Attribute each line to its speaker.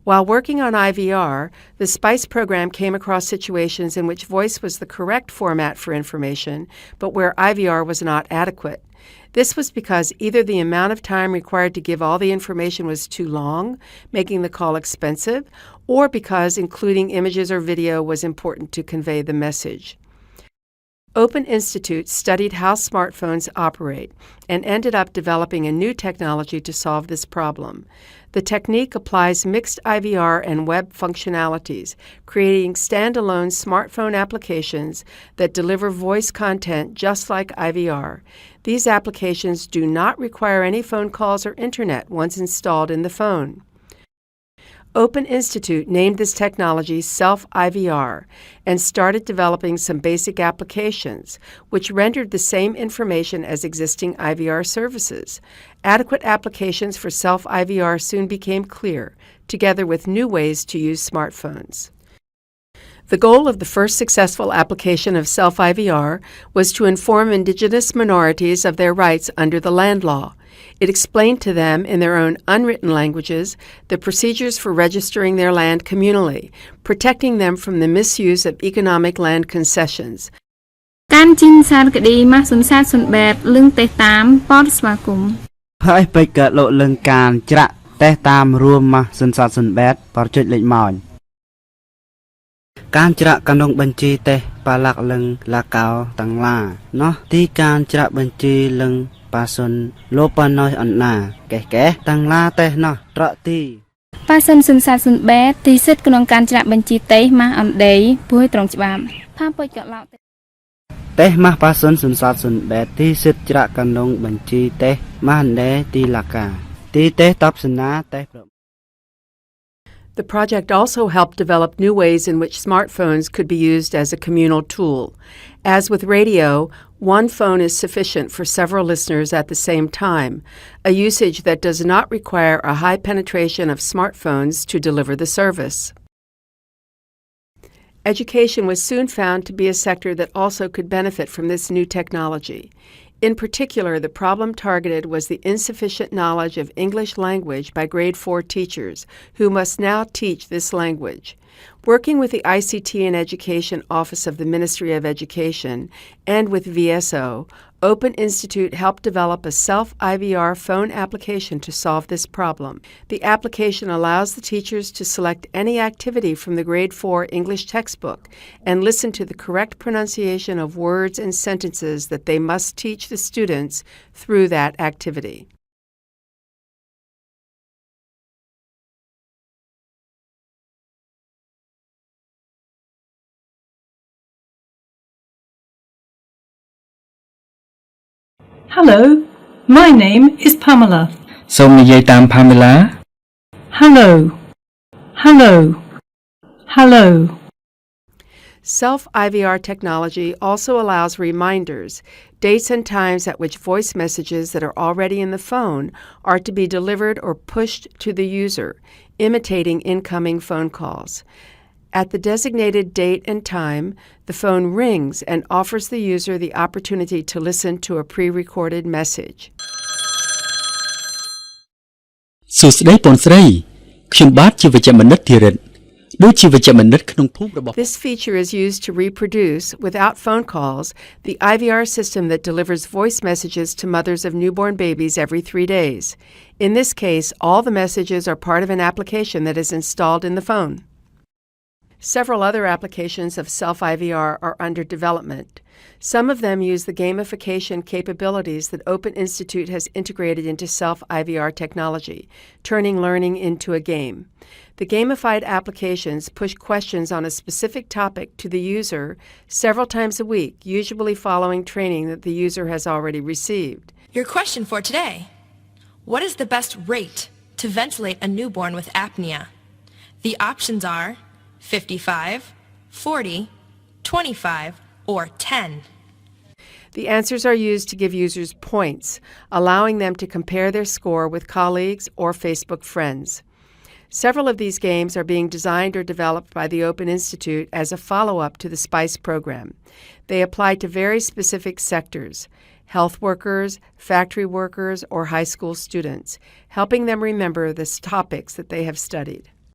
Speaker 1: While working on IVR, the SPICE program came across situations in which voice was the correct format for information, but where IVR was not adequate. This was because either the amount of time required to give all the information was too long, making the call expensive, or because including images or video was important to convey the message. Open Institute studied how smartphones operate and ended up developing a new technology to solve this problem. The technique applies mixed IVR and web functionalities, creating standalone smartphone applications that deliver voice content just like IVR. These applications do not require any phone calls or internet once installed in the phone. Open Institute named this technology Self-IVR and started developing some basic applications, which rendered the same information as existing IVR services. Adequate applications for Self-IVR soon became clear, together with new ways to use smartphones. The goal of the first successful application of Self-IVR was to inform indigenous minorities of their rights under the land law. It explained to them in their own unwritten languages the procedures for registering their land communally, protecting them from the misuse of economic land concessions.
Speaker 2: การจินสารคดีมาสุนซาสุนแบบลึงเตตามปอดสมากุม
Speaker 3: ហើយបិកកលោលឹងការច្រាក់តេះតាមរួមមកសិនសាត់សិនបែតបរជិតលេខម៉ោញការច្រាក់កណ្ដងបញ្ជីតេះបាឡាក់លឹងឡាកោតាំងឡាណោះទីការច្រាក់បញ្ជីលឹងប៉ាសុនលោប៉ាណយអណ្ណាកេះកេះតាំងឡាតេះណោះត្រកទីប៉ាសុនសុនសាសុនបែតទីសិទ្ធក្នុងការច្រាក់បញ្ជីតេះមកអណ្ដីពួយត្រង់ច្បាប់ផាពុយកឡោតេះមកប៉ាសុនសុនសាសុនបែតទីសិទ្ធច្រាក់កណ្ដងបញ្ជីតេះមកអណ្ដីទីឡាកាទីតេះតបសនាតេះ
Speaker 1: The project also helped develop new ways in which smartphones could be used as a communal tool. As with radio, one phone is sufficient for several listeners at the same time, a usage that does not require a high penetration of smartphones to deliver the service. Education was soon found to be a sector that also could benefit from this new technology. In particular, the problem targeted was the insufficient knowledge of English language by grade 4 teachers, who must now teach this language. Working with the ICT and Education Office of the Ministry of Education and with VSO, Open Institute helped develop a self-IVR phone application to solve this problem. The application allows the teachers to select any activity from the grade 4 English textbook and listen to the correct pronunciation of words and sentences that they must teach the students through that activity.
Speaker 4: Hello, my name is Pamela.
Speaker 5: សូមនិយាយតាម Pamela.
Speaker 4: Hello, hello, hello.
Speaker 1: Self-IVR technology also allows reminders, dates and times at which voice messages that are already in the phone are to be delivered or pushed to the user, imitating incoming phone calls. At the designated date and time, the phone rings and offers the user the opportunity to listen to a pre-recorded message.
Speaker 5: សួស្តីបងស្រីខ្ញុំបាទជាវិជ្ជបណ្ឌិតធីរិតដូចជាវិជ្ជបណ្ឌិតក្នុងភូមិរបស់
Speaker 1: This feature is used to reproduce, without phone calls, the IVR system that delivers voice messages to mothers of newborn babies every 3 days. In this case, all the messages are part of an application that is installed in the phone. Several other applications of Self-IVR are under development. Some of them use the gamification capabilities that Open Institute has integrated into Self-IVR technology, turning learning into a game. The gamified applications push questions on a specific topic to the user several times a week, usually following training that the user has already received.
Speaker 6: Your question for today: what is the best rate to ventilate a newborn with apnea? The options are 55, 40, 25, or 10.
Speaker 1: The answers are used to give users points, allowing them to compare their score with colleagues or Facebook friends. Several of these games are being designed or developed by the Open Institute as a follow-up to the SPICE program. They apply to very specific sectors: health workers, factory workers, or high school students, helping them remember the topics that they have studied.